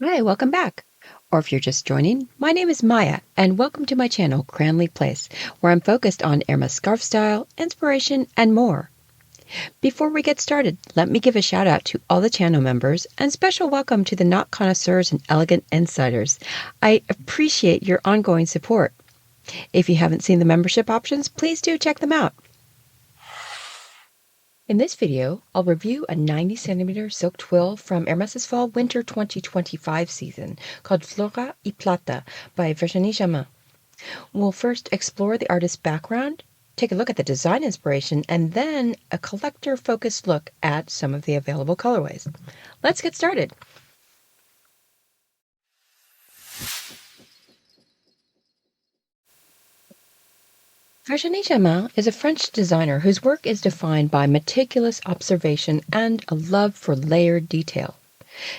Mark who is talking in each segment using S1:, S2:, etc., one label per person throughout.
S1: Hi, welcome back. Or if you're just joining, my name is Maya, and welcome to my channel, Cranleyplace, where I'm focused on Hermès scarf style, inspiration, and more. Before we get started, let me give a shout out to all the channel members, and special welcome to the knot connoisseurs and elegant insiders. I appreciate your ongoing support. If you haven't seen the membership options, please do check them out. In this video, I'll review a 90 centimeter silk twill from Hermès' Fall-Winter 2025 season called Flora y Plata by Virginie Jamin. We'll first explore the artist's background, take a look at the design inspiration, and then a collector-focused look at some of the available colorways. Let's get started. Virginie Jamin is a French designer whose work is defined by meticulous observation and a love for layered detail.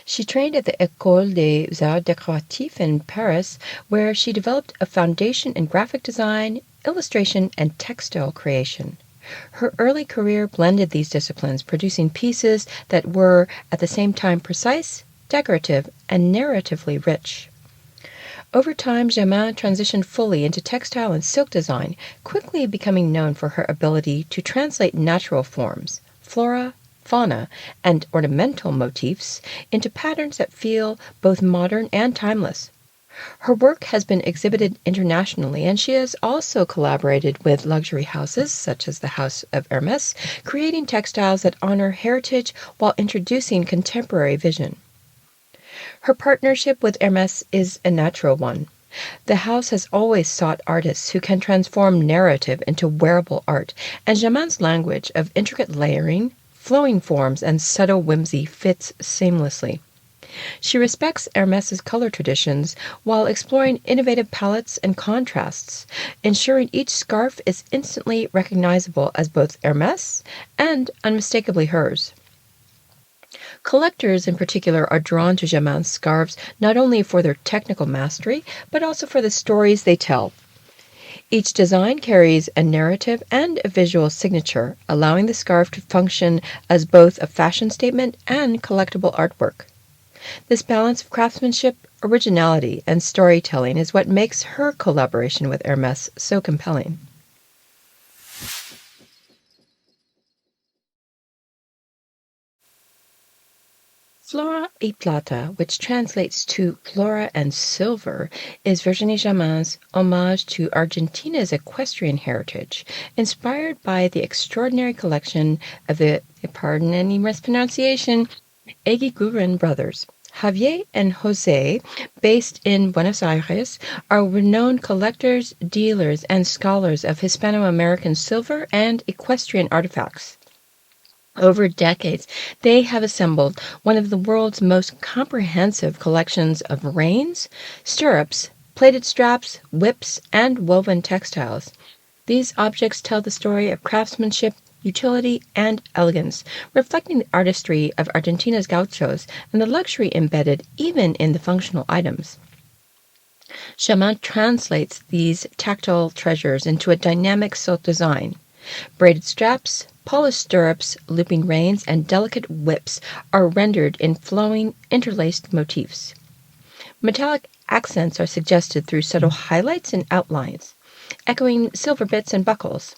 S1: She trained at the École des Arts Décoratifs in Paris, where she developed a foundation in graphic design, illustration, and textile creation. Her early career blended these disciplines, producing pieces that were, at the same time, precise, decorative, and narratively rich. Over time, Jamin transitioned fully into textile and silk design, quickly becoming known for her ability to translate natural forms, flora, fauna, and ornamental motifs into patterns that feel both modern and timeless. Her work has been exhibited internationally, and she has also collaborated with luxury houses such as the House of Hermès, creating textiles that honor heritage while introducing contemporary vision. Her partnership with Hermès is a natural one. The house has always sought artists who can transform narrative into wearable art, and Jamin's language of intricate layering, flowing forms, and subtle whimsy fits seamlessly. She respects Hermès' color traditions while exploring innovative palettes and contrasts, ensuring each scarf is instantly recognizable as both Hermès and unmistakably hers. Collectors in particular are drawn to Jamin's scarves not only for their technical mastery, but also for the stories they tell. Each design carries a narrative and a visual signature, allowing the scarf to function as both a fashion statement and collectible artwork. This balance of craftsmanship, originality, and storytelling is what makes her collaboration with Hermès so compelling. Flora y Plata, which translates to Flora and Silver, is Virginie Jamin's homage to Argentina's equestrian heritage, inspired by the extraordinary collection of the, pardon any mispronunciation, Eguiguren brothers. Javier and Jose, based in Buenos Aires, are renowned collectors, dealers, and scholars of Hispano-American silver and equestrian artifacts. Over decades, they have assembled one of the world's most comprehensive collections of reins, stirrups, plated straps, whips, and woven textiles. These objects tell the story of craftsmanship, utility, and elegance, reflecting the artistry of Argentina's gauchos and the luxury embedded even in the functional items. Jamin translates these tactile treasures into a dynamic silk design. Braided straps, polished stirrups, looping reins, and delicate whips are rendered in flowing, interlaced motifs. Metallic accents are suggested through subtle highlights and outlines, echoing silver bits and buckles.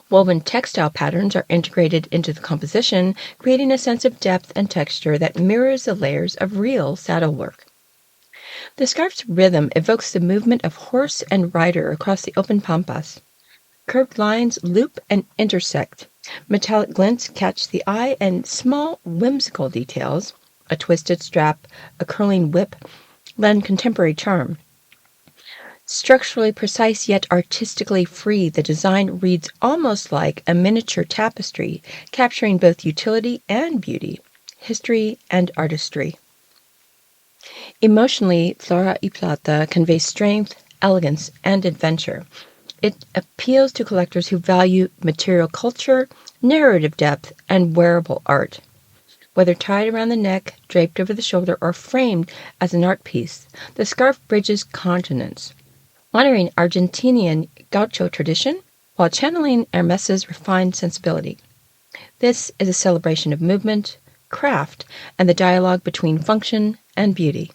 S1: Woven textile patterns are integrated into the composition, creating a sense of depth and texture that mirrors the layers of real saddle work. The scarf's rhythm evokes the movement of horse and rider across the open pampas. Curved lines loop and intersect. Metallic glints catch the eye, and small, whimsical details, a twisted strap, a curling whip, lend contemporary charm. Structurally precise yet artistically free, the design reads almost like a miniature tapestry, capturing both utility and beauty, history and artistry. Emotionally, Flora y Plata conveys strength, elegance, and adventure. It appeals to collectors who value material culture, narrative depth, and wearable art. Whether tied around the neck, draped over the shoulder, or framed as an art piece, the scarf bridges continents, honoring Argentinian gaucho tradition while channeling Hermès' refined sensibility. This is a celebration of movement, craft, and the dialogue between function and beauty.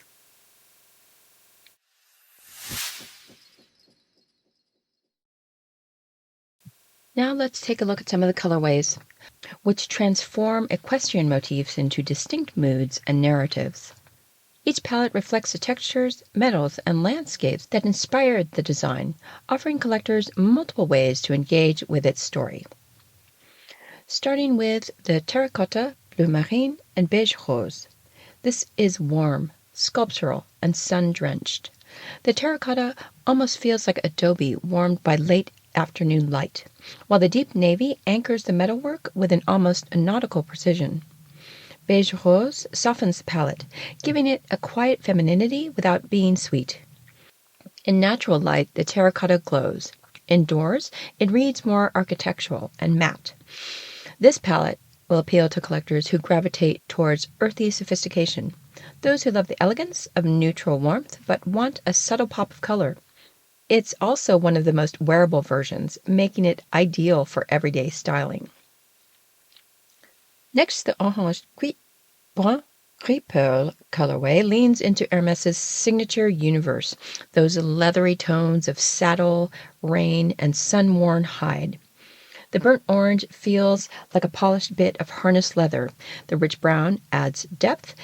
S1: Now let's take a look at some of the colorways, which transform equestrian motifs into distinct moods and narratives. Each palette reflects the textures, metals, and landscapes that inspired the design, offering collectors multiple ways to engage with its story. Starting with the terracotta, bleu marine, and beige rose. This is warm, sculptural, and sun-drenched. The terracotta almost feels like adobe warmed by late afternoon light, while the deep navy anchors the metalwork with an almost nautical precision. Beige rose softens the palette, giving it a quiet femininity without being sweet. In natural light, the terracotta glows. Indoors, it reads more architectural and matte. This palette will appeal to collectors who gravitate towards earthy sophistication, those who love the elegance of neutral warmth but want a subtle pop of color. It's also one of the most wearable versions, making it ideal for everyday styling. Next, the orange cuit brun gris pearl colorway leans into Hermès's signature universe, those leathery tones of saddle, rain, and sun-worn hide. The burnt orange feels like a polished bit of harness leather. The rich brown adds depth,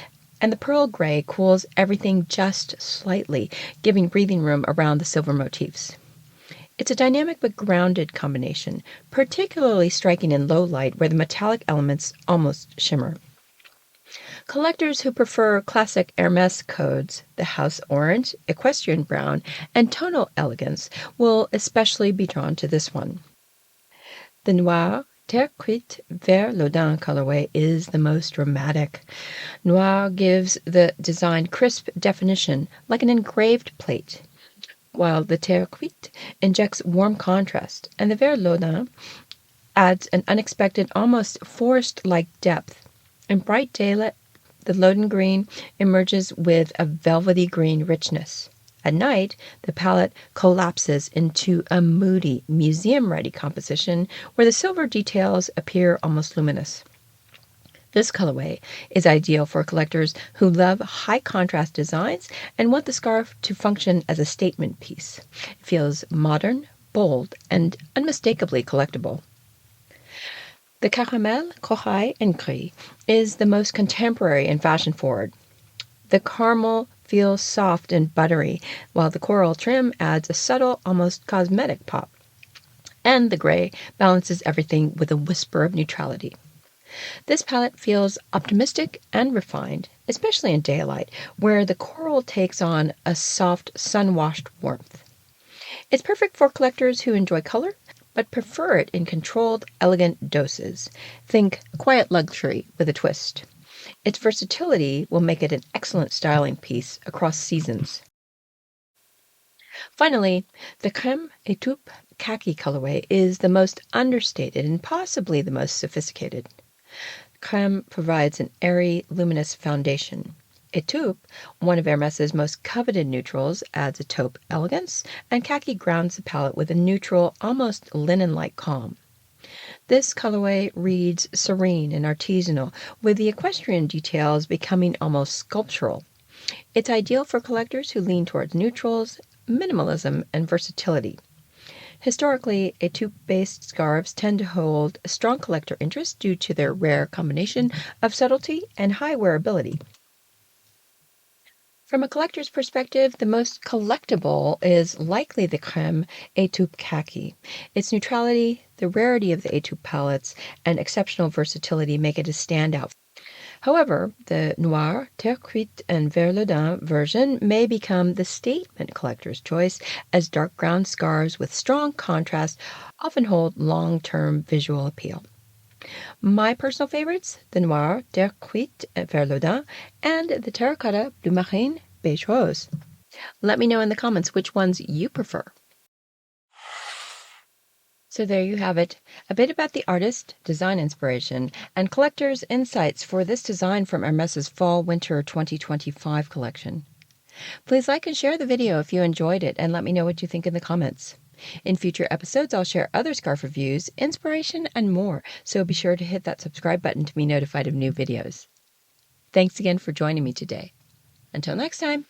S1: and the pearl gray cools everything just slightly, giving breathing room around the silver motifs. It's a dynamic but grounded combination, particularly striking in low light where the metallic elements almost shimmer. Collectors who prefer classic Hermès codes, the house orange, equestrian brown, and tonal elegance, will especially be drawn to this one. The noir terre cuite vert lodin colorway is the most dramatic. Noir gives the design crisp definition, like an engraved plate, while the terre cuite injects warm contrast, and the vert lodin adds an unexpected, almost forest-like depth. In bright daylight, the Lodin green emerges with a velvety green richness. At night, the palette collapses into a moody, museum-ready composition where the silver details appear almost luminous. This colorway is ideal for collectors who love high-contrast designs and want the scarf to function as a statement piece. It feels modern, bold, and unmistakably collectible. The caramel, corail, and gris is the most contemporary and fashion-forward. The caramel feels soft and buttery, while the coral trim adds a subtle, almost cosmetic pop. And the gray balances everything with a whisper of neutrality. This palette feels optimistic and refined, especially in daylight, where the coral takes on a soft, sun-washed warmth. It's perfect for collectors who enjoy color, but prefer it in controlled, elegant doses. Think quiet luxury with a twist. Its versatility will make it an excellent styling piece across seasons. Finally, the crème et taupe khaki colorway is the most understated and possibly the most sophisticated. Crème provides an airy, luminous foundation. Et taupe, one of Hermès's most coveted neutrals, adds a taupe elegance, and khaki grounds the palette with a neutral, almost linen-like calm. This colorway reads serene and artisanal, with the equestrian details becoming almost sculptural. It's ideal for collectors who lean towards neutrals, minimalism, and versatility. Historically, et taupe-based scarves tend to hold a strong collector interest due to their rare combination of subtlety and high wearability. From a collector's perspective, the most collectible is likely the crème et taupe khaki. Its neutrality, the rarity of the et taupe palettes, and exceptional versatility make it a standout. However, the noir, terre cuite, and vert lodin version may become the statement collector's choice, as dark ground scarves with strong contrast often hold long-term visual appeal. My personal favorites, the noir, terre cuite, vert lodin, and the terracotta, bleu marine, beige rose. Let me know in the comments which ones you prefer. So there you have it, a bit about the artist, design inspiration, and collector's insights for this design from Hermès's Fall/Winter 2025 collection. Please like and share the video if you enjoyed it, and let me know what you think in the comments. In future episodes, I'll share other scarf reviews, inspiration, and more, so be sure to hit that subscribe button to be notified of new videos. Thanks again for joining me today. Until next time.